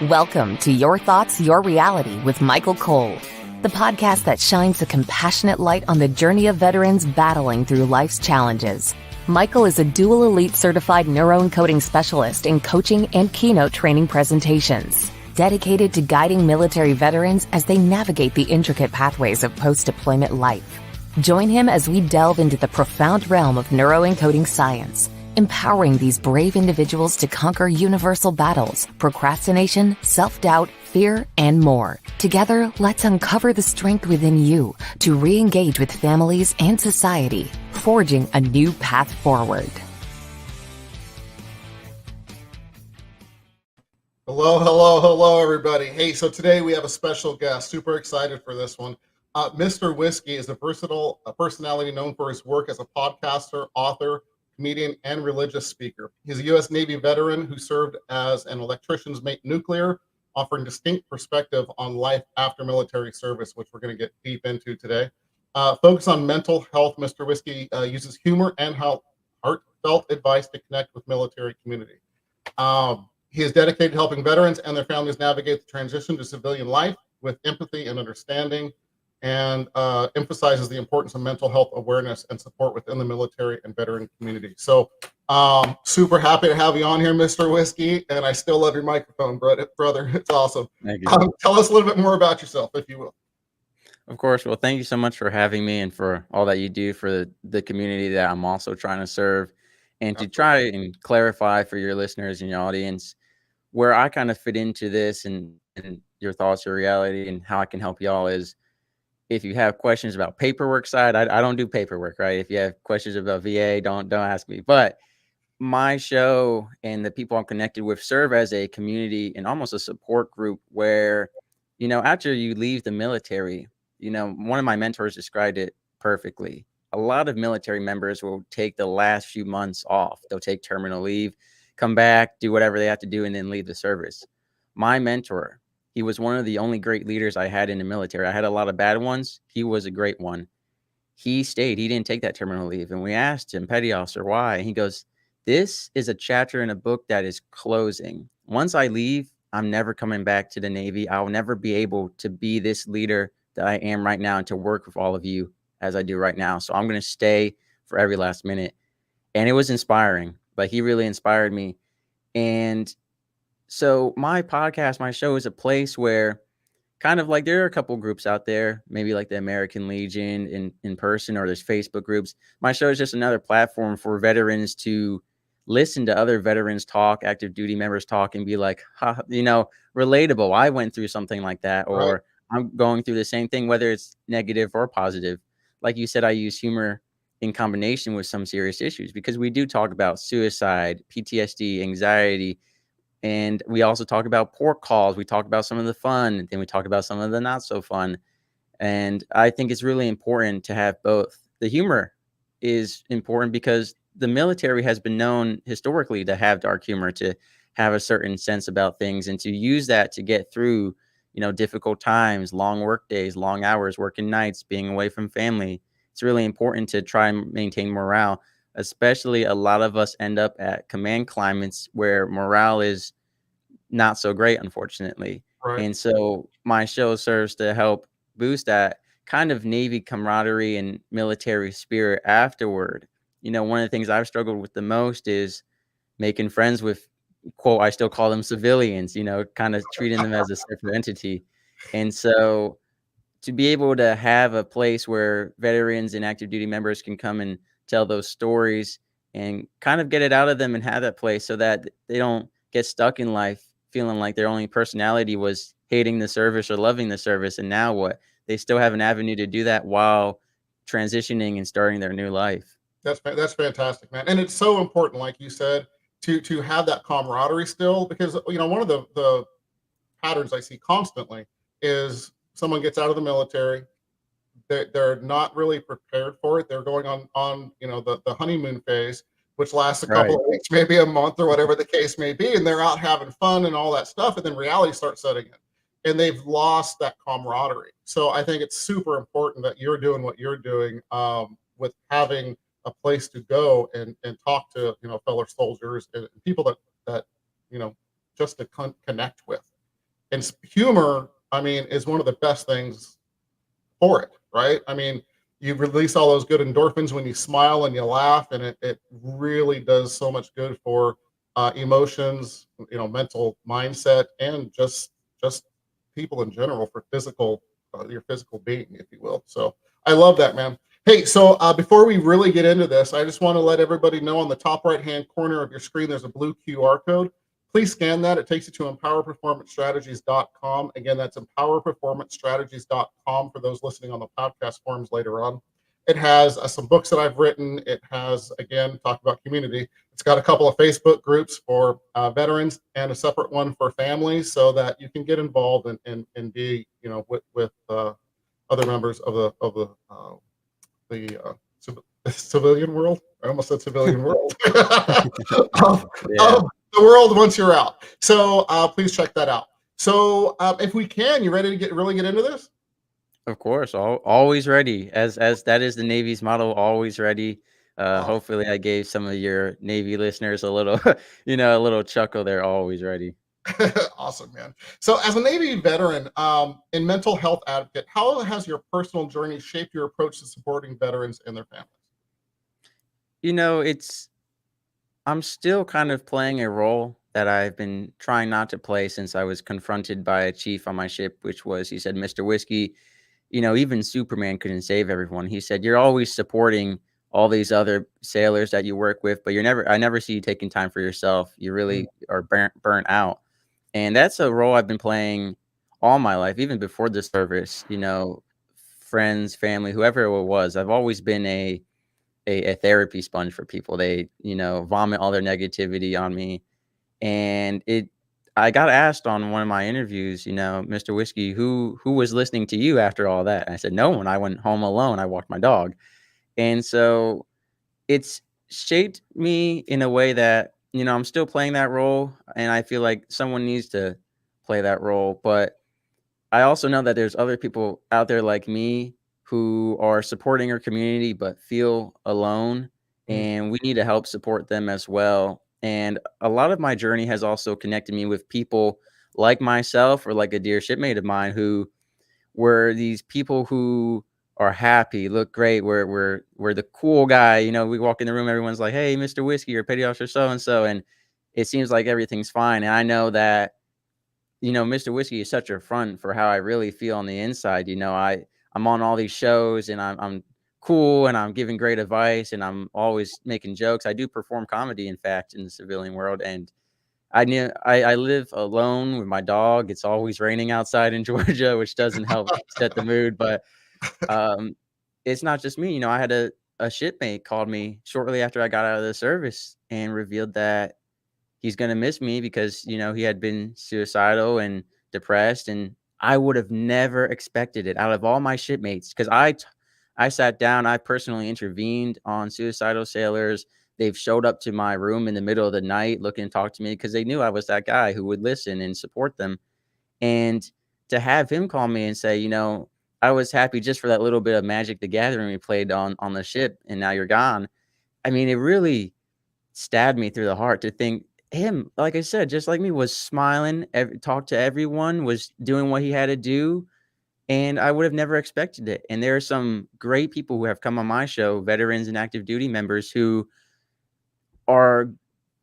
Welcome to Your Thoughts, Your Reality with Michael Cole, the podcast that shines a compassionate light on the journey of veterans battling through life's challenges. Michael is a dual elite certified neuroencoding specialist in coaching and keynote training presentations, dedicated to guiding military veterans as they navigate the intricate pathways of post-deployment life. Join him as we delve into the profound realm of neuroencoding science, empowering these brave individuals to conquer universal battles, procrastination, self-doubt, fear, and more. Together, let's uncover the strength within you to re-engage with families and society, forging a new path forward. Hello, everybody. Hey, so today we have a special guest. Super excited for this one. Mr. Whiskey is a personality known for his work as a podcaster, author, comedian, and religious speaker. He's a U.S. Navy veteran who served as an electrician's mate nuclear, offering distinct perspective on life after military service, which we're going to get deep into today. Focus on mental health, Mr. Whiskey uses humor and heartfelt advice to connect with military community. He is dedicated to helping veterans and their families navigate the transition to civilian life with empathy and understanding, and emphasizes the importance of mental health awareness and support within the military and veteran community. So super happy to have you on here, Mr. Whiskey, and I still love your microphone, brother. It's awesome. Thank you. Tell us a little bit more about yourself, if you will. Of course. Well, thank you so much for having me and for all that you do for the community that I'm also trying to serve, and to try and clarify for your listeners and your audience where I kind of fit into this and your thoughts, your reality, and how I can help y'all is, if you have questions about paperwork side, I don't do paperwork, right? If you have questions about VA, don't ask me. But my show and the people I'm connected with serve as a community and almost a support group where, after you leave the military, one of my mentors described it perfectly. A lot of military members will take the last few months off. They'll take terminal leave, come back, do whatever they have to do, and then leave the service. My mentor, he was one of the only great leaders I had in the military. I had a lot of bad ones. He was a great one. He stayed. He didn't take that terminal leave. And we asked him, petty officer, why? And he goes, this is a chapter in a book that is closing. Once I leave, I'm never coming back to the Navy. I'll never be able to be this leader that I am right now and to work with all of you as I do right now. So I'm going to stay for every last minute. And it was inspiring. Like, he really inspired me. And so my podcast, my show is a place where kind of like there are a couple groups out there, maybe like the American Legion in person, or there's Facebook groups. My show is just another platform for veterans to listen to other veterans talk, active duty members talk, and be like, relatable. I went through something like that, or Right. I'm going through the same thing, whether it's negative or positive. Like you said, I use humor in combination with some serious issues, because we do talk about suicide, PTSD, anxiety. And we also talk about port calls. We talk about some of the fun, then we talk about some of the not so fun. And I think it's really important to have both. The humor is important because the military has been known historically to have dark humor, to have a certain sense about things, and to use that to get through, difficult times, long work days, long hours, working nights, being away from family. It's really important to try and maintain morale. Especially, a lot of us end up at command climates where morale is not so great, unfortunately. Right. And so my show serves to help boost that kind of Navy camaraderie and military spirit afterward. One of the things I've struggled with the most is making friends with, quote, I still call them civilians, kind of treating them as a separate entity. And so to be able to have a place where veterans and active duty members can come and tell those stories and kind of get it out of them and have that place, so that they don't get stuck in life feeling like their only personality was hating the service or loving the service. And now what? They still have an avenue to do that while transitioning and starting their new life. That's fantastic, man. And it's so important, like you said, to have that camaraderie still, because one of the patterns I see constantly is someone gets out of the military, they're not really prepared for it. They're going on the honeymoon phase, which lasts a couple of weeks, maybe a month, or whatever the case may be, and they're out having fun and all that stuff, and then reality starts setting in, and they've lost that camaraderie. So I think it's super important that you're doing what you're doing, with having a place to go and talk to fellow soldiers and people that just to connect with. And humor, I mean, is one of the best things for it, right? I mean, you release all those good endorphins when you smile and you laugh, and it really does so much good for emotions, mental mindset, and just people in general, for physical, your physical being, if you will. So I love that, man. Hey, so before we really get into this, I just want to let everybody know, on the top right hand corner of your screen, there's a blue QR code. Please scan that. It takes you to empowerperformancestrategies.com. Again, that's empowerperformancestrategies.com for those listening on the podcast forums later on. It has some books that I've written. It has, again, talk about community. It's got a couple of Facebook groups for veterans and a separate one for families, so that you can get involved and be, with other members of the civilian world. I almost said civilian world. Yeah. Of the world once you're out. So please check that out. So if we can, you ready to really get into this? Of course, always ready. As that is the Navy's motto, always ready. Hopefully I gave some of your Navy listeners a little, a little chuckle there. Always ready. Awesome, man. So as a Navy veteran and mental health advocate, how has your personal journey shaped your approach to supporting veterans and their families? I'm still kind of playing a role that I've been trying not to play since I was confronted by a chief on my ship, which was, he said, "Mr. Whiskey, even Superman couldn't save everyone." He said, "You're always supporting all these other sailors that you work with, but I never see you taking time for yourself. You really are burnt out." And that's a role I've been playing all my life, even before the service, friends, family, whoever it was. I've always been a therapy sponge for people. They, vomit all their negativity on me. And I got asked on one of my interviews, "Mr. Whiskey, who was listening to you after all that?" And I said, "No one. I went home alone. I walked my dog." And so it's shaped me in a way that, I'm still playing that role, and I feel like someone needs to play that role. But I also know that there's other people out there like me who are supporting our community but feel alone, and we need to help support them as well. And a lot of my journey has also connected me with people like myself, or like a dear shipmate of mine, who were these people who are happy, look great. We're the cool guy. We walk in the room, everyone's like, "Hey, Mr. Whiskey, or Petty Officer so and so," and it seems like everything's fine. And I know that, Mr. Whiskey is such a front for how I really feel on the inside. I'm on all these shows, and I'm cool, and I'm giving great advice, and I'm always making jokes. I do perform comedy, in fact, in the civilian world, and I live alone with my dog. It's always raining outside in Georgia, which doesn't help set the mood. But it's not just me. I had a shipmate called me shortly after I got out of the service and revealed that he's gonna miss me because, he had been suicidal and depressed, and I would have never expected it out of all my shipmates, because I sat down, I personally intervened on suicidal sailors. They've showed up to my room in the middle of the night looking to talk to me because they knew I was that guy who would listen and support them. And to have him call me and say, "I was happy just for that little bit of Magic the Gathering we played on the ship, and now you're gone." I mean, it really stabbed me through the heart to think him, like I said, just like me, was smiling, talked to everyone, was doing what he had to do, and I would have never expected it. And there are some great people who have come on my show, veterans and active duty members, who are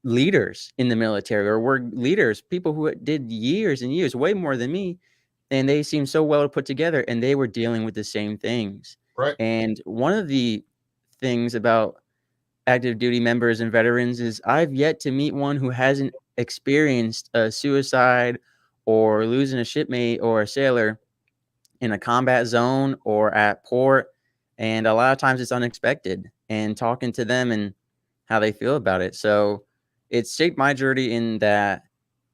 leaders in the military, or were leaders, people who did years and years, way more than me, and they seemed so well put together, and they were dealing with the same things. Right. And one of the things about active duty members and veterans is I've yet to meet one who hasn't experienced a suicide or losing a shipmate or a sailor in a combat zone or at port. And a lot of times it's unexpected, and talking to them and how they feel about it. So it's shaped my journey in that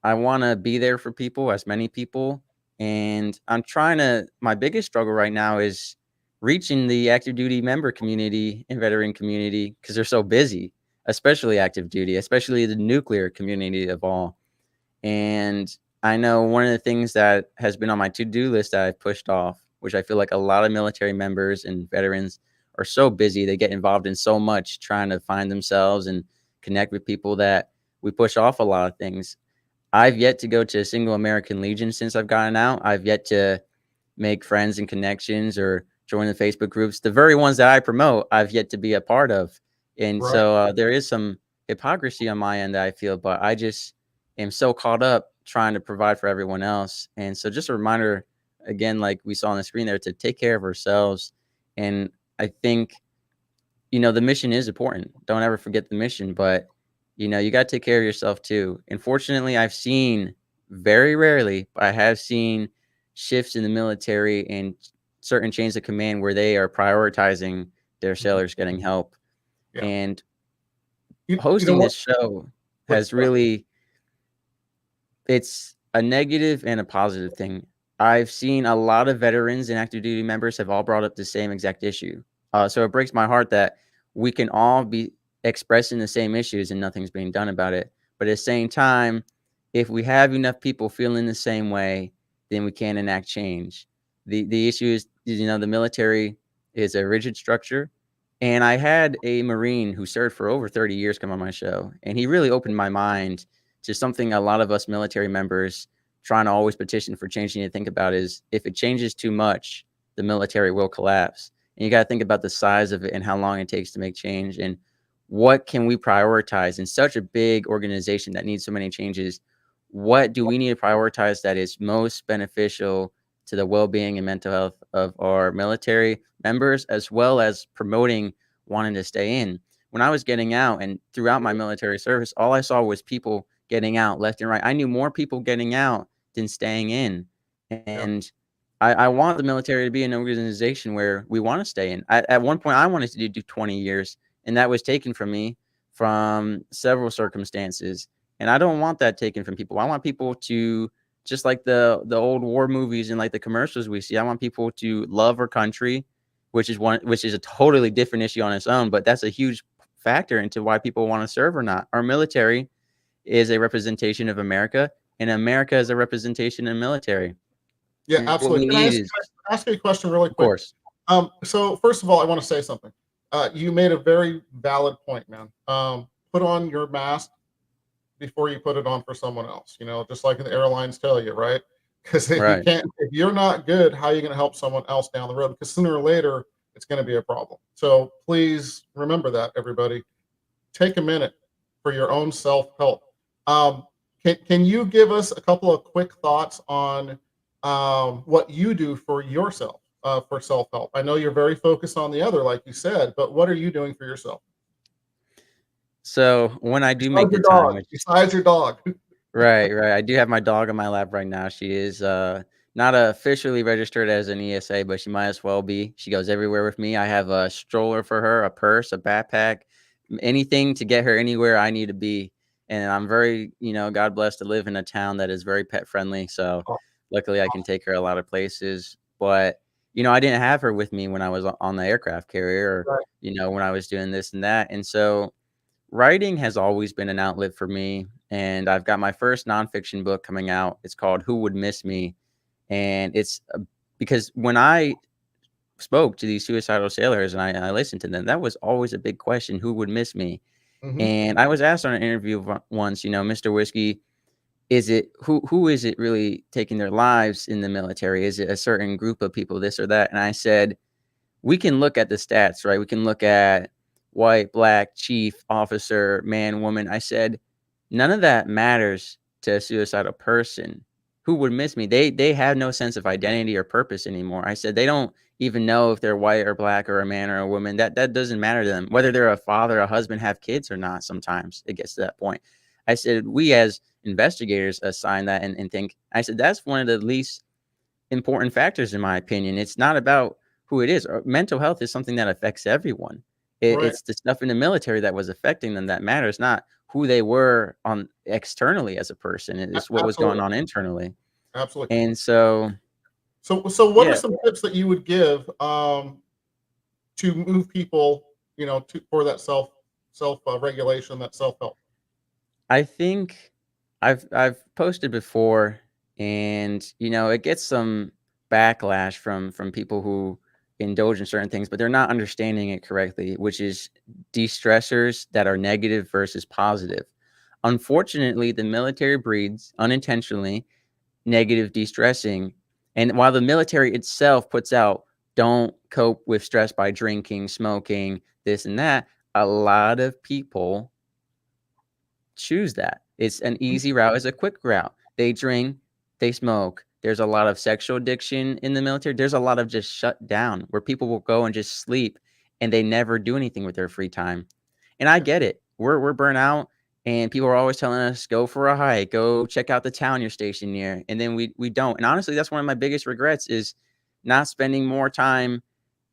I want to be there for people, as many people. And my biggest struggle right now is reaching the active duty member community and veteran community, because they're so busy, especially active duty, especially the nuclear community of all. And I know one of the things that has been on my to-do list that I've pushed off, which I feel like a lot of military members and veterans are so busy, they get involved in so much trying to find themselves and connect with people, that we push off a lot of things. I've yet to go to a single American Legion since I've gotten out. I've yet to make friends and connections or join the Facebook groups. The very ones that I promote, I've yet to be a part of. And Right. so there is some hypocrisy on my end that I feel, but I just am so caught up trying to provide for everyone else. And so just a reminder, again, like we saw on the screen there, to take care of ourselves. And I think, the mission is important. Don't ever forget the mission, but you got to take care of yourself too. And fortunately, I've seen, very rarely, but I have seen shifts in the military and certain chains of command where they are prioritizing their Mhm. sailors getting help. Yeah. And You know hosting what? this show Please has go ahead. really, it's a negative and a positive thing. I've seen a lot of veterans and active duty members have all brought up the same exact issue. So it breaks my heart that we can all be expressing the same issues and nothing's being done about it. But at the same time, if we have enough people feeling the same way, then we can enact change. The issue is, the military is a rigid structure. And I had a Marine who served for over 30 years come on my show, and he really opened my mind to something a lot of us military members trying to always petition for change need to think about is, if it changes too much, the military will collapse. And you got to think about the size of it and how long it takes to make change, and what can we prioritize in such a big organization that needs so many changes. What do we need to prioritize that is most beneficial to the well-being and mental health of our military members, as well as promoting wanting to stay in? When I was getting out and throughout my military service, all I saw was people getting out left and right. I knew more people getting out than staying in. Yeah. And I want the military to be an organization where we want to stay in. At one point, I wanted to do 20 years, and that was taken from me from several circumstances. And I don't want that taken from people. I want people to, just like the old war movies and like the commercials we see, I want people to love our country, which is a totally different issue on its own, but that's a huge factor into why people want to serve or not. Our military is a representation of America, and America is a representation of military. Yeah, And what we absolutely. Can I need ask, is, ask you a question really of quick? course, So first of all, I want to say something. You made a very valid point, man. Put on your mask before you put it on for someone else. Just like the airlines tell you, right? Because right. if you're not good, how are you going to help someone else down the road? Because sooner or later, it's going to be a problem. So please remember that, everybody. Take a minute for your own self-help. Can you give us a couple of quick thoughts on what you do for yourself for self-help? I know you're very focused on the other, like you said, but what are you doing for yourself? So when I do Besides make your the time, dog. which Besides your dog. right. I do have my dog on my lap right now. She is not officially registered as an ESA, but she might as well be. She goes everywhere with me. I have a stroller for her, a purse, a backpack, anything to get her anywhere I need to be. And I'm very, God bless to live in a town that is very pet friendly. So Oh, luckily I can take her a lot of places. But, I didn't have her with me when I was on the aircraft carrier or, right. when I was doing this and that. And so writing has always been an outlet for me, and I've got my first nonfiction book coming out. It's called Who Would Miss Me? And it's because when I spoke to these suicidal sailors and I listened to them, that was always a big question: who would miss me? Hmm. And I was asked on an interview once, Mr. Whiskey, is it who is it really taking their lives in the military? Is it a certain group of people, this or that? And I said, we can look at the stats, right? We can look at white, black, chief, officer, man, woman. I said, none of that matters to a suicidal person. Who would miss me? They have no sense of identity or purpose anymore. I said they don't even know if they're white or black or a man or a woman. That doesn't matter to them. Whether they're a father, a husband, have kids or not, sometimes it gets to that point. I said, we as investigators assign that and think. I said, that's one of the least important factors in my opinion. It's not about who it is. Mental health is something that affects everyone. Right. It's the stuff in the military that was affecting them that matters, not who they were on externally as a person. It's what was going Absolutely. on internally. Absolutely. And so, So what are yeah, some tips that you would give to move people, for that self regulation, that self help? I think I've posted before, and it gets some backlash from people who indulge in certain things, but they're not understanding it correctly, which is de-stressors that are negative versus positive. Unfortunately, the military breeds unintentionally negative de-stressing. And while the military itself puts out, don't cope with stress by drinking, smoking, this and that, a lot of people choose that. It's an easy route, it's a quick route. They drink, they smoke. There's a lot of sexual addiction in the military. There's a lot of just shut down where people will go and just sleep and they never do anything with their free time. And I get it. We're burnt out and people are always telling us go for a hike, go check out the town you're stationed near. And then we don't. And honestly, that's one of my biggest regrets is not spending more time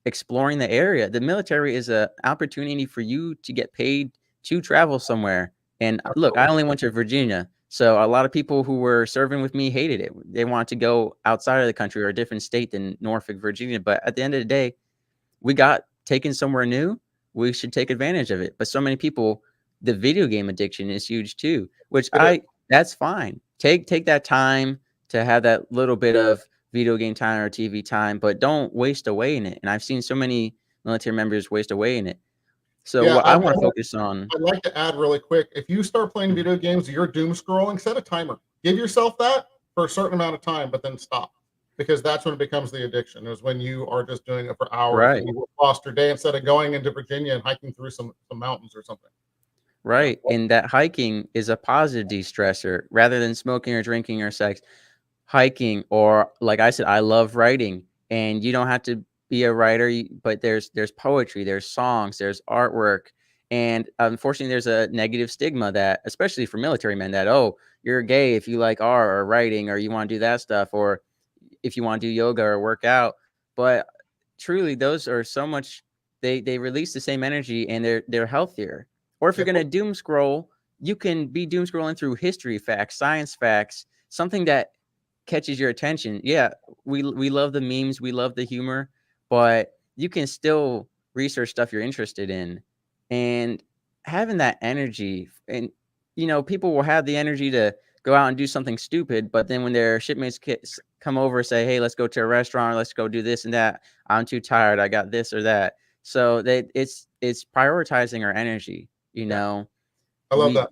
exploring the area. The military is an opportunity for you to get paid to travel somewhere. And look, I only went to Virginia. So a lot of people who were serving with me hated it. They wanted to go outside of the country or a different state than Norfolk, Virginia. But at the end of the day, we got taken somewhere new. We should take advantage of it. But so many people, the video game addiction is huge too, which that's fine. Take that time to have that little bit of video game time or TV time, but don't waste away in it. And I've seen so many military members waste away in it. So Yeah, what I want to focus on. I'd like to add really quick. If you start playing video games, you're doom scrolling, set a timer. Give yourself that for a certain amount of time, but then stop. Because that's when it becomes the addiction, is when you are just doing it for hours. Right. And you lost your day instead of going into Virginia and hiking through some mountains or something. Right. And that hiking is a positive de-stressor rather than smoking or drinking or sex. Hiking, or like I said, I love writing, and you don't have to be a writer, but there's poetry, there's songs, there's artwork. And unfortunately, there's a negative stigma that, especially for military men, that, oh, you're gay if you like art or writing, or you want to do that stuff, or if you want to do yoga or work out. But truly, those are so much, they release the same energy and they're healthier. Or if you're going to doom scroll, you can be doom scrolling through history facts, science facts, something that catches your attention. Yeah, we love the memes, we love the humor, but you can still research stuff you're interested in. And having that energy, and people will have the energy to go out and do something stupid, but then when their shipmates come over and say, hey, let's go to a restaurant, or let's go do this and that, I'm too tired, I got this or that. So it's prioritizing our energy. I love that.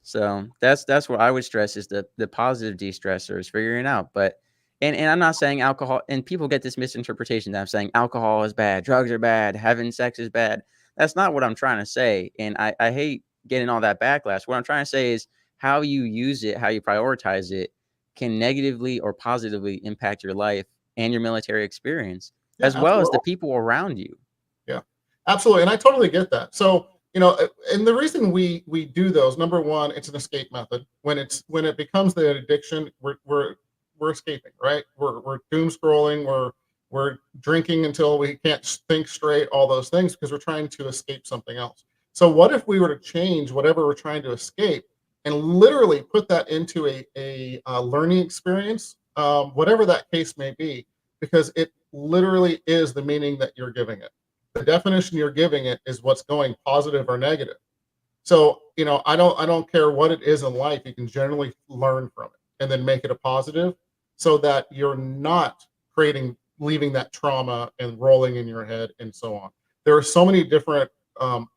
So that's what I would stress is the positive de-stressors, figuring out. But and I'm not saying alcohol, and people get this misinterpretation that I'm saying alcohol is bad, drugs are bad, having sex is bad. That's not what I'm trying to say. And I hate getting all that backlash. What I'm trying to say is how you use it, how you prioritize it can negatively or positively impact your life and your military experience, as well as the people around you. Yeah, absolutely. And I totally get that. So, and the reason we do those, number one, it's an escape method. When it becomes the addiction, we're escaping, right? We're doom scrolling, we're drinking until we can't think straight, all those things, because we're trying to escape something else. So what if we were to change whatever we're trying to escape and literally put that into a learning experience, whatever that case may be, because it literally is the meaning that you're giving it. The definition you're giving it is what's going positive or negative. So, I don't care what it is in life, you can generally learn from it and then make it a positive so that you're not leaving that trauma and rolling in your head and so on. There are so many different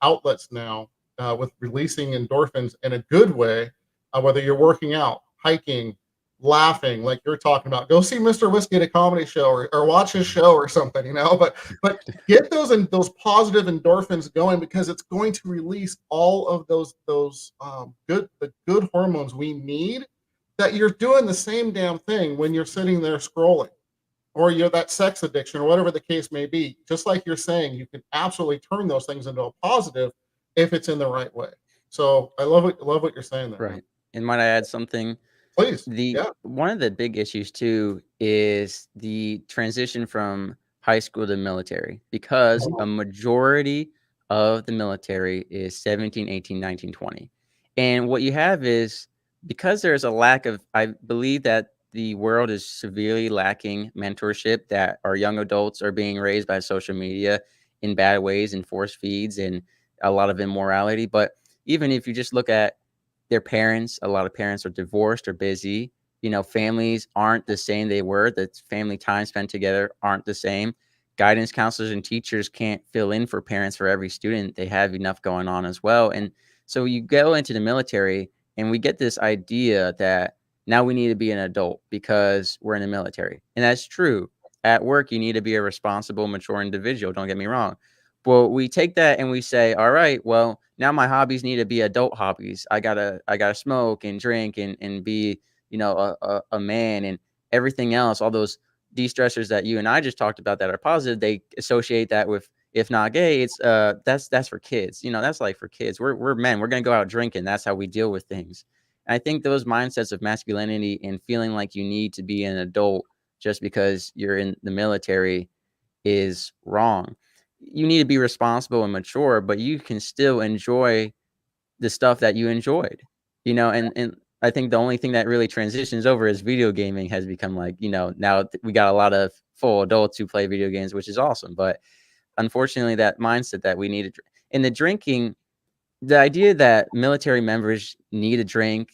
outlets now with releasing endorphins in a good way, whether you're working out, hiking, laughing, like you're talking about. Go see Mr. Whiskey at a comedy show or watch his show or something, but get those positive endorphins going, because it's going to release all of those good hormones we need. That you're doing the same damn thing when you're sitting there scrolling, or you're that sex addiction, or whatever the case may be. Just like you're saying, you can absolutely turn those things into a positive if it's in the right way. So I love what you're saying there. Right. And might I add something? Please. One of the big issues too is the transition from high school to military, because a majority of the military is 17, 18, 19, 20. And what you have is, because there's a lack of, I believe that the world is severely lacking mentorship, that our young adults are being raised by social media in bad ways and force feeds and a lot of immorality. But even if you just look at their parents, a lot of parents are divorced or busy. Families aren't the same they were. The family time spent together aren't the same. Guidance counselors and teachers can't fill in for parents for every student. They have enough going on as well. And so you go into the military And we get this idea that now we need to be an adult because we're in the military. And that's true. At work, you need to be a responsible, mature individual. Don't get me wrong. But we take that and we say, all right, well, now my hobbies need to be adult hobbies. I gotta smoke and drink and be, a man, and everything else, all those de-stressors that you and I just talked about that are positive, they associate that with, if not gay, it's that's for kids. That's like for kids. We're men. We're gonna go out drinking. That's how we deal with things. And I think those mindsets of masculinity and feeling like you need to be an adult just because you're in the military is wrong. You need to be responsible and mature, but you can still enjoy the stuff that you enjoyed, and I think the only thing that really transitions over is video gaming has become like, now we got a lot of full adults who play video games, which is awesome. But unfortunately, that mindset that we need to, in the drinking, the idea that military members need to drink,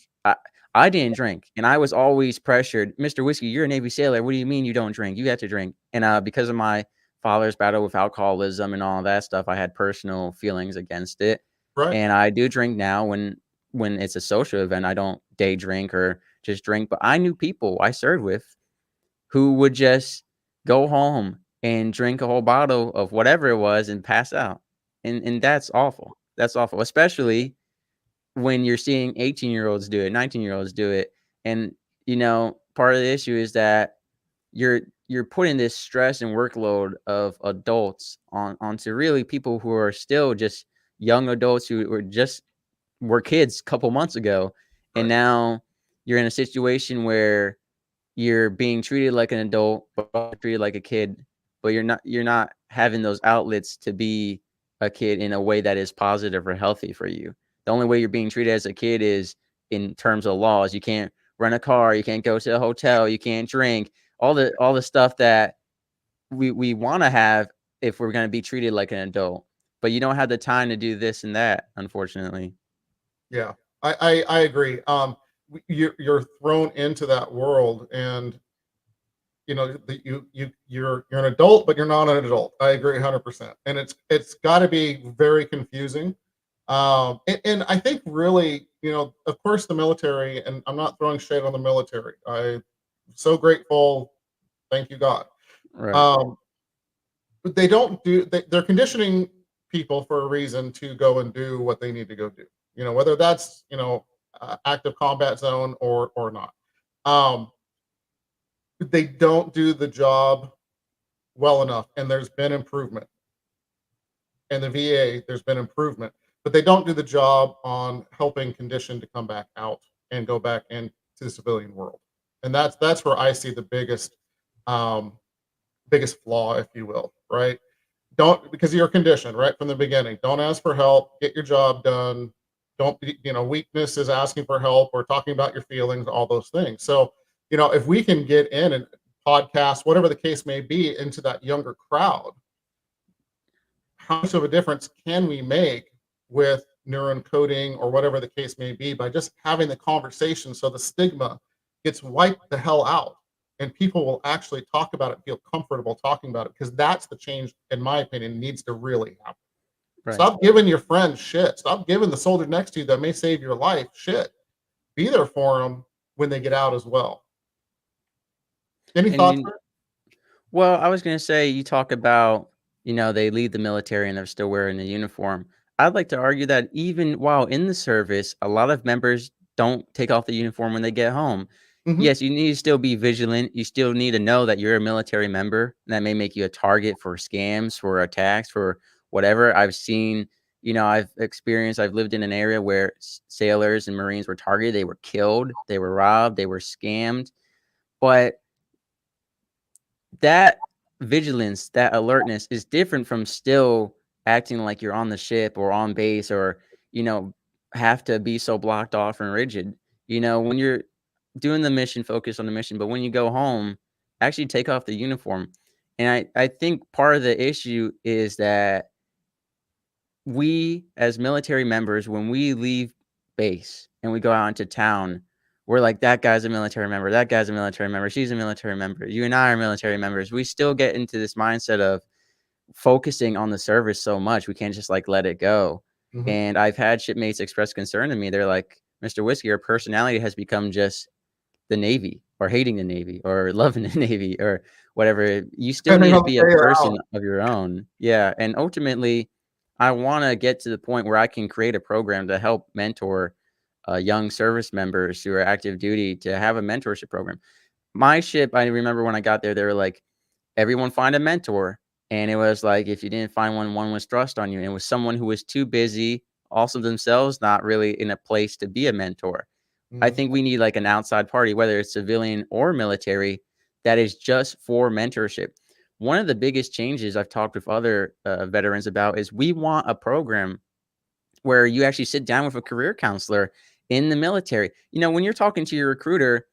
I didn't drink, and I was always pressured. Mr. Whiskey, you're a Navy sailor. What do you mean you don't drink? You have to drink. And because of my father's battle with alcoholism and all that stuff, I had personal feelings against it. Right. And I do drink now when it's a social event. I don't day drink or just drink. But I knew people I served with who would just go home and drink a whole bottle of whatever it was and pass out. And that's awful. That's awful, especially when you're seeing 18-year-olds do it, 19-year-olds do it. And, part of the issue is that you're putting this stress and workload of adults onto really people who are still just young adults who were kids a couple months ago. And Right. now you're in a situation where you're being treated like an adult, but treated like a kid, but you're not having those outlets to be a kid in a way that is positive or healthy for you. The only way you're being treated as a kid is in terms of laws. You can't rent a car, you can't go to a hotel, you can't drink, all the stuff that we want to have if we're going to be treated like an adult. But you don't have the time to do this and that, unfortunately. Yeah, I agree. You're thrown into that world, and you're an adult, but you're not an adult. I agree 100%, and it's got to be very confusing. And I think really, of course, the military, and I'm not throwing shade on the military. I'm so grateful. Thank you, God. Right. But they don't do. They're conditioning people for a reason to go and do what they need to go do. Whether that's active combat zone or not. They don't do the job well enough, and there's been improvement. In the VA, there's been improvement, but they don't do the job on helping condition to come back out and go back into the civilian world. And that's where I see the um, biggest flaw, if you will, right? Don't, because you're conditioned right from the beginning. Don't ask for help. Get your job done. Don't be, weakness is asking for help or talking about your feelings, all those things. So, if we can get in and podcast, whatever the case may be, into that younger crowd, how much of a difference can we make with neuron coding or whatever the case may be by just having the conversation so the stigma gets wiped the hell out and people will actually talk about it, feel comfortable talking about it, because that's the change, in my opinion, needs to really happen. Right. Stop giving your friends shit. Stop giving the soldier next to you that may save your life shit. Be there for them when they get out as well. Any And thoughts? well, I was going to say, you talk about, they leave the military and they're still wearing the uniform. I'd like to argue that even while in the service, a lot of members don't take off the uniform when they get home. Mhm. Yes, you need to still be vigilant. You still need to know that you're a military member. And that may make you a target for scams, for attacks, for whatever. I've seen, I've experienced, I've lived in an area where sailors and Marines were targeted. They were killed, they were robbed, they were scammed. But that vigilance, that alertness is different from still acting like you're on the ship or on base, or, have to be so blocked off and rigid. When you're doing the mission, focus on the mission, but when you go home, actually take off the uniform. And I think part of the issue is that we as military members, when we leave base and we go out into town, we're like, that guy's a military member, that guy's a military member, she's a military member, you and I are military members. We still get into this mindset of focusing on the service so much we can't just like let it go. Mhm. And I've had shipmates express concern to me. They're like, Mr. Whiskey, our personality has become just the Navy or hating the Navy or loving the Navy or whatever. You still Depending need to on the be a day or person out. of your own. Yeah. And ultimately, I want to get to the point where I can create a program to help mentor young service members who are active duty to have a mentorship program. My ship, I remember when I got there, they were like, everyone find a mentor. And it was like, if you didn't find one, one was thrust on you. And it was someone who was too busy, also themselves, not really in a place to be a mentor. I Mhm. think we need like an outside party, whether it's civilian or military, that is just for mentorship. One of the biggest changes I've talked with other veterans about is we want a program where you actually sit down with a career counselor in the military. You know, when you're talking to your recruiter,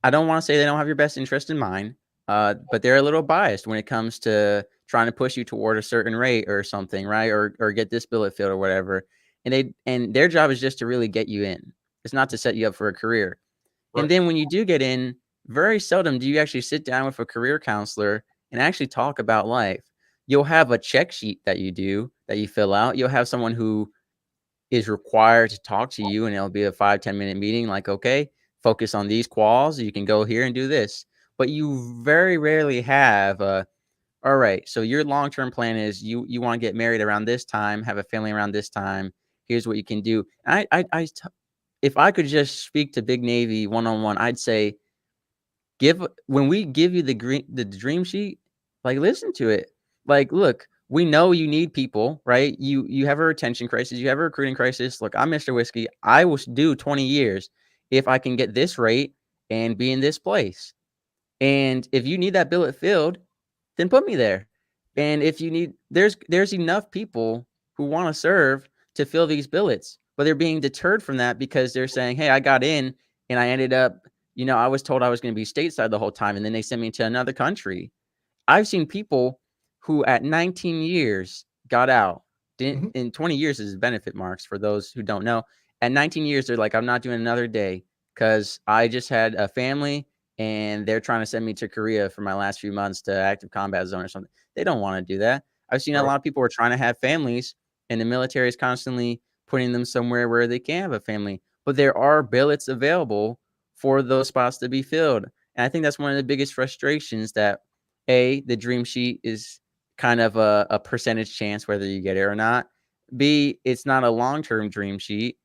I don't want to say they don't have your best interest in mind, but they're a little biased when it comes to trying to push you toward a certain rate or something, right? Or get this billet filled or whatever. And their job is just to really get you in. It's not to set you up for a career. And Right. then when you do get in, very seldom do you actually sit down with a career counselor and actually talk about life. You'll have a check sheet that you fill out. You'll have someone who is required to talk to you, and it'll be a 5-10 minute meeting like, okay, focus on these quals, you can go here and do this. But you very rarely have all right, so your long-term plan is you want to get married around this time, have a family around this time, here's what you can do. If I could just speak to Big Navy one-on-one, I'd say when we give you the dream sheet, like, listen to it. Like, look, we know you need people, right? You have a retention crisis, you have a recruiting crisis. Look, I'm Mr. Whiskey. I will do 20 years if I can get this rate and be in this place. And if you need that billet filled, then put me there. And if you need, there's enough people who want to serve to fill these billets, but they're being deterred from that because they're saying, "Hey, I got in and I ended up, I was told I was going to be stateside the whole time, and then they sent me to another country." I've seen people who at 19 years got out. Didn't Mhm. in 20 years is benefit marks for those who don't know. At 19 years, they're like, I'm not doing another day because I just had a family and they're trying to send me to Korea for my last few months to active combat zone or something. They don't want to do that. I've seen a Right. lot of people who are trying to have families, and the military is constantly putting them somewhere where they can have a family. But there are billets available for those spots to be filled. And I think that's one of the biggest frustrations that the dream sheet is kind of a percentage chance whether you get it or not. B, it's not a long-term dream sheet.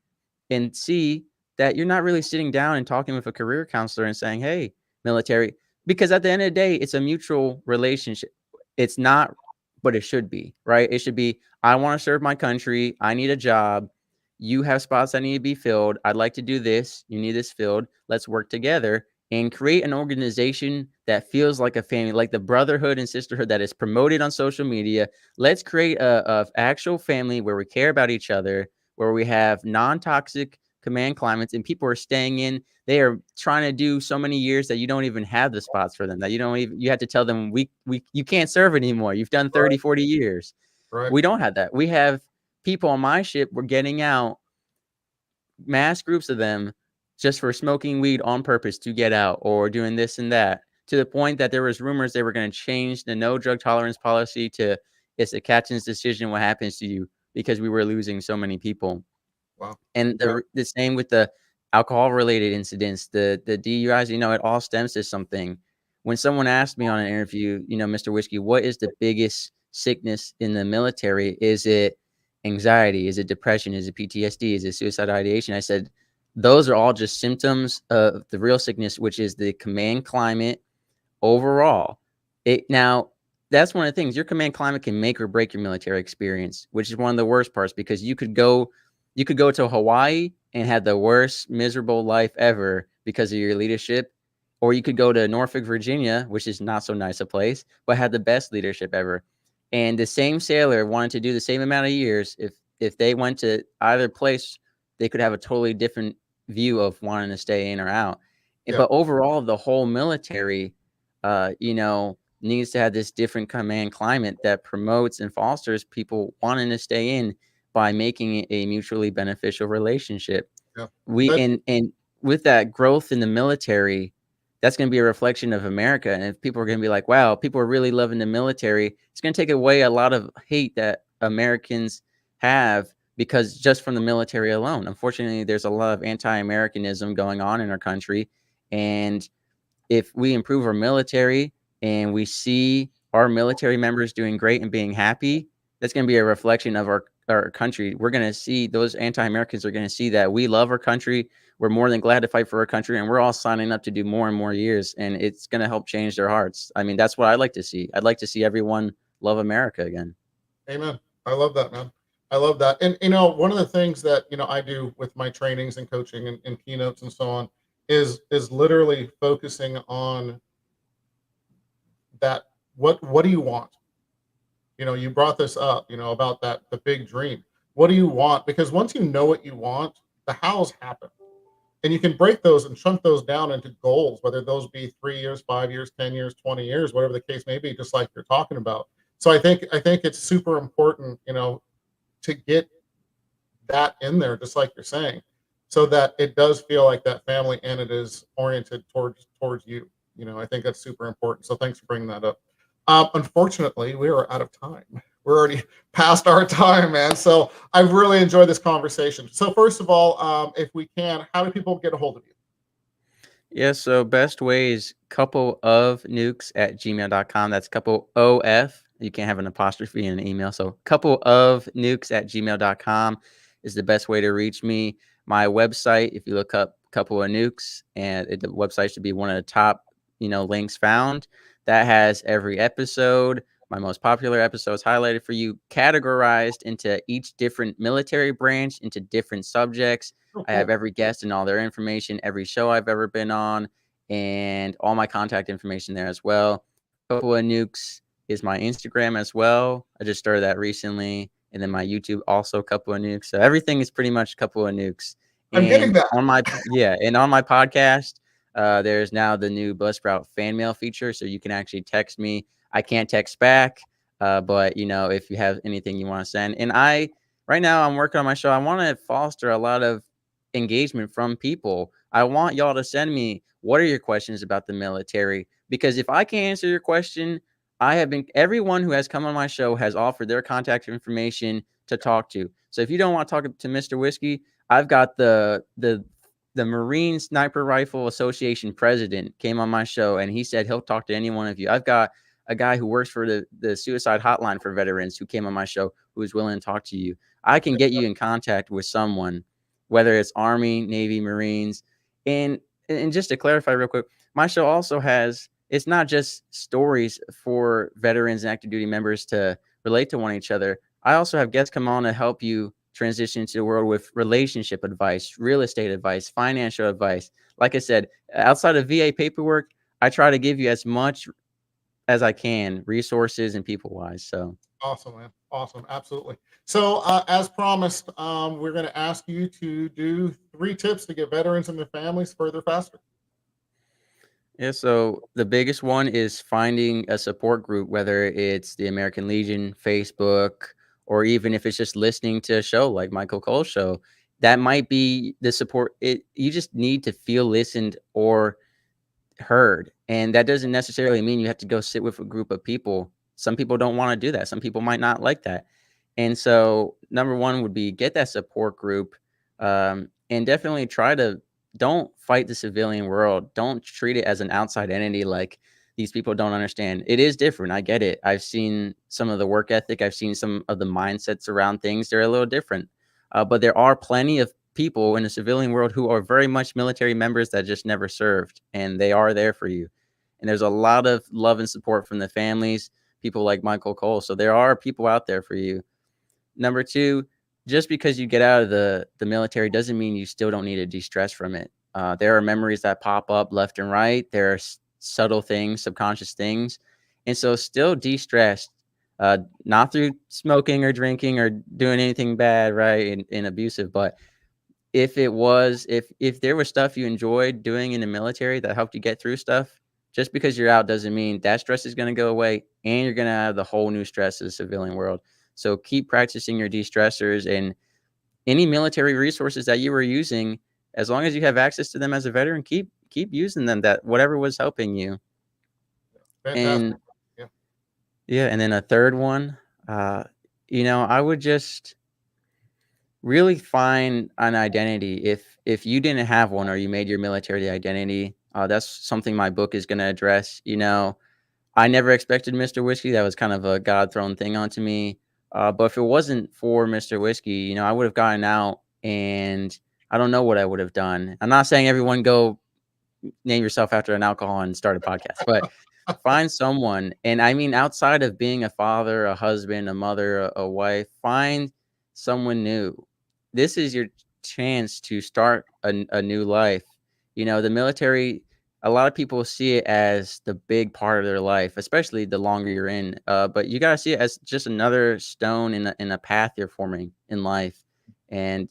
And C, that you're not really sitting down and talking with a career counselor and saying, hey, military, because at the end of the day, it's a mutual relationship. It's not, but it should be, right? It should be, I want to serve my country. I need a job. You have spots that need to be filled. I'd like to do this. You need this filled. Let's work together and create an organization that feels like a family, like the brotherhood and sisterhood that is promoted on social media. Let's create a actual family where we care about each other, where we have non-toxic command climates, and people are staying in. They are trying to do so many years that you don't even have the spots for them, that you have to tell them you can't serve anymore. You've done 30, Right. 40 years. Right. We don't have that. We have people on my ship, we're getting out mass groups of them just for smoking weed on purpose to get out or doing this and that, to the point that there was rumors they were going to change the no drug tolerance policy to it's the captain's decision what happens to you, because we were losing so many people. Wow. And Yeah. the same with the alcohol related incidents, the DUIs, it all stems to something. When someone asked me on an interview, Mr. Whiskey, what is the biggest sickness in the military? Is it anxiety? Is it depression? Is it PTSD? Is it suicide ideation? I said, those are all just symptoms of the real sickness, which is the command climate overall. Now, that's one of the things. Your command climate can make or break your military experience, which is one of the worst parts, because you could go to Hawaii and have the worst miserable life ever because of your leadership, or you could go to Norfolk, Virginia, which is not so nice a place, but had the best leadership ever. And the same sailor wanted to do the same amount of years. If they went to either place, they could have a totally different view of wanting to stay in or out. Yeah. But overall, the whole military needs to have this different command climate that promotes and fosters people wanting to stay in by making it a mutually beneficial relationship. Yeah. We That, and with that growth in the military, that's going to be a reflection of America. And if people are going to be like, wow, people are really loving the military, it's going to take away a lot of hate that Americans have because just from the military alone. Unfortunately, there's a lot of anti-Americanism going on in our country, and if we improve our military and we see our military members doing great and being happy, that's going to be a reflection of our country. We're going to see those anti-Americans are going to see that we love our country. We're more than glad to fight for our country, and we're all signing up to do more and more years, and it's going to help change their hearts. I mean, that's what I'd like to see. I'd like to see everyone love America again. Amen. I love that, man. I love that. And one of the things that I do with my trainings and coaching and keynotes and so on is literally focusing on that. What do you want? You brought this up, about the big dream. What do you want? Because once you know what you want, the hows happen. And you can break those and chunk those down into goals, whether those be 3 years, 5 years, 10 years, 20 years, whatever the case may be, just like you're talking about. So I think it's super important, to get that in there, just like you're saying, so that it does feel like that family and it is oriented towards you. I think that's super important. So thanks for bringing that up. Unfortunately, we are out of time. We're already past our time, man. So I've really enjoyed this conversation. So first of all, if we can, how do people get a hold of you? Yeah, so best way is coupleofnukes@gmail.com. That's couple OF. You can't have an apostrophe in an email. So coupleofnukes@gmail.com is the best way to reach me. My website, if you look up Couple of Nukes, and the website should be one of the top, links found. That has every episode, my most popular episodes highlighted for you, categorized into each different military branch, into different subjects. Oh, I have cool. every guest and all their information, every show I've ever been on, and all my contact information there as well. Couple of Nukes is my Instagram as well. I just started that recently. And then my YouTube also Couple of Nukes. So everything is pretty much Couple of Nukes. I'm getting And that. on my podcast, there's now the new Buzzsprout fan mail feature, so you can actually text me. I can't text back, but if you have anything you want to send, and right now I'm working on my show. I want to foster a lot of engagement from people. I want y'all to send me, what are your questions about the military? Because if I can't answer your question, everyone who has come on my show has offered their contact information to talk to. So if you don't want to talk to Mr. Whiskey, I've got the Marine Sniper Rifle Association president came on my show, and he said he'll talk to any one of you. I've got a guy who works for the suicide hotline for veterans who came on my show who is willing to talk to you. I can get you in contact with someone, whether it's Army, Navy, Marines. And just to clarify real quick, my show also it's not just stories for veterans and active duty members to relate to one each other. I also have guests come on to help you transition into the world with relationship advice, real estate advice, financial advice. Like I said, outside of VA paperwork, I try to give you as much as I can, resources and people wise. So Awesome, man. Awesome. Absolutely. So, as promised, we're going to ask you to do 3 tips to get veterans and their families further faster. yeah, so the biggest one is finding a support group, whether it's the American Legion, Facebook, or even if it's just listening to a show like Michael Cole's show. That might be the support. You just need to feel listened or heard. And that doesn't necessarily mean you have to go sit with a group of people. Some people don't want to do that. Some people might not like that. And so number one would be get that support group, and definitely don't fight the civilian world. Don't treat it as an outside entity like these people don't understand. It is different. I get it. I've seen some of the work ethic. I've seen some of the mindsets around things. They're a little different. But there are plenty of people in the civilian world who are very much military members that just never served, and they are there for you. And there's a lot of love and support from the families, people like Michael Cole. So there are people out there for you. Number two, just because you get out of the military doesn't mean you still don't need to de-stress from it. There are memories that pop up left and right. There are subtle things, subconscious things. And so still de-stress, not through smoking or drinking or doing anything bad, right, and abusive, but if there was stuff you enjoyed doing in the military that helped you get through stuff, just because you're out doesn't mean that stress is going to go away, and you're going to have the whole new stress of the civilian world. So keep practicing your de-stressors, and any military resources that you were using, as long as you have access to them as a veteran, keep using them, that whatever was helping you. Fantastic. And yeah, and then a third one, I would just really find an identity. If you didn't have one or you made your military identity, that's something my book is going to address. I never expected Mr. Whiskey. That was kind of a God thrown thing onto me. But if it wasn't for Mr. Whiskey, I would have gotten out, and I don't know what I would have done. I'm not saying everyone go name yourself after an alcohol and start a podcast, but find someone. And I mean, outside of being a father, a husband, a mother, a wife, find someone new. This is your chance to start a new life. The military, a lot of people see it as the big part of their life, especially the longer you're in. But you got to see it as just another stone in a path you're forming in life. And,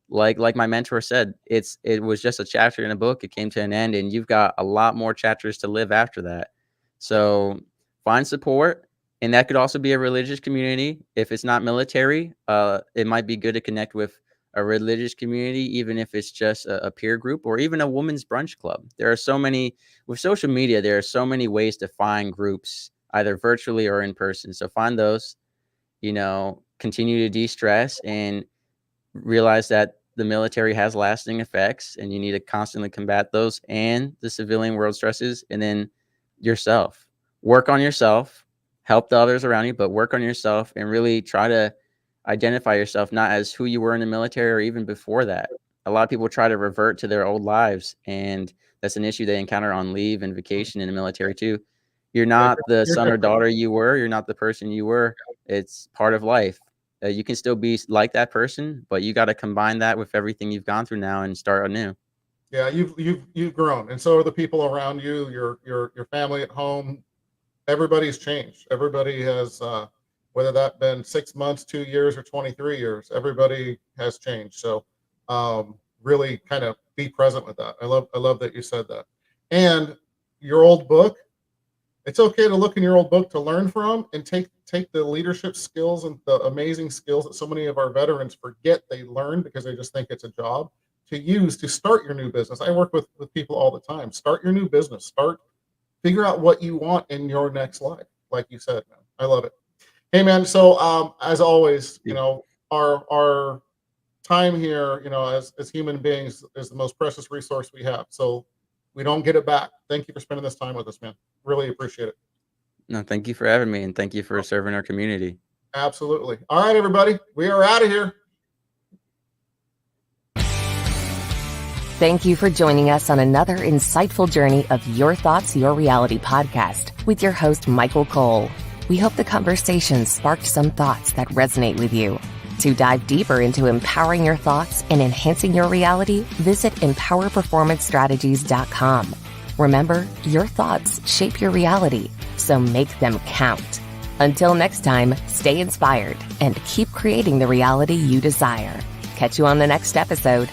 Okay. like my mentor said, it was just a chapter in a book. It came to an end, and you've got a lot more chapters to live after that. So find support, and that could also be a religious community. If it's not military, it might be good to connect with a religious community, even if it's just a peer group or even a women's brunch club. There are so many with social media. There are so many ways to find groups, either virtually or in person. So find those. Continue to de-stress and realize that the military has lasting effects, and you need to constantly combat those and the civilian world stresses. And then work on yourself, help the others around you, but work on yourself and really try to identify yourself not as who you were in the military or even before that. A lot of people try to revert to their old lives, and that's an issue they encounter on leave and vacation in the military too. You're Yeah, not the you're son or different. daughter you were. You're not the person you were. It's part of life. You can still be like that person, but you got to combine that with everything you've gone through now and start anew. Yeah, you've grown, and so are the people around you, your family at home. Everybody's changed. Everybody has, whether that been 6 months, 2 years, or 23 years. Everybody has changed. So, really, kind of be present with that. I love that you said that. And your old book, it's okay to look in your old book to learn from and take the leadership skills and the amazing skills that so many of our veterans forget they learned because they just think it's a job to use to start your new business. I work with people all the time. Start your new business. Figure out what you want in your next life. Like you said, man, I love it. Hey, man. So, as always, our time here, as human beings, is the most precious resource we have. So we don't get it back. Thank you for spending this time with us, man. Really appreciate it. No, thank you for having me, and thank you for serving our community. Absolutely. All right, everybody, we are out of here. Thank you for joining us on another insightful journey of Your Thoughts, Your Reality podcast with your host, Michael Cole. We hope the conversation sparked some thoughts that resonate with you. To dive deeper into empowering your thoughts and enhancing your reality, visit empowerperformancestrategies.com. Remember, your thoughts shape your reality, so make them count. Until next time, stay inspired and keep creating the reality you desire. Catch you on the next episode.